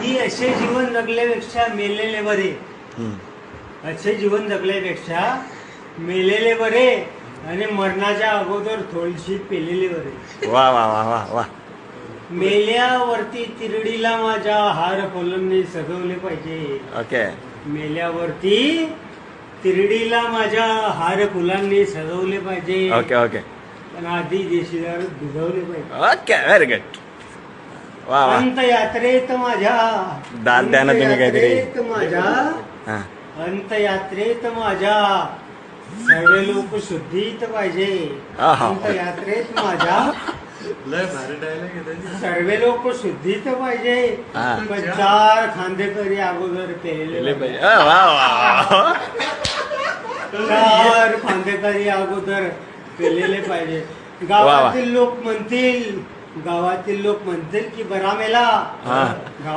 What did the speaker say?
की असे जीवन जगल्यापेक्षा मेलेले बरे. असे जीवन जगल्यापेक्षा मेलेले बरे आणि मरणाच्या अगोदर थोडीशी पेलेले बरे. वा वा वा वा वा. मेल्यावरती तिरडीला माझ्या हार फुलांनी सजवले पाहिजे. ओके. मेल्यावरती तिरडीला माझ्या हार फुलांनी सजवले पाहिजे. ओके ओके पण आधी देशीदार भिजवले पाहिजे. Okay very good. वा वा. अंतयात्रेत माझ्या दाद द्या ना तुम्ही काहीतरी. अंतयात्रेत माझ्या हा. अंतयात्रेत माझ्या सर्व लोक शुद्धीत पाहिजे. आहा. अंतयात्रेत माझ्या सर्व लोक शुद्धीत पाहिजे. हा. पण 4 खांदेकरी अगोदर पेलेले पाहिजे. वा वा. 4 खांदेकरी अगोदर पेलेले पाहिजे. गावातील लोक म्हणतील की बरा मेला.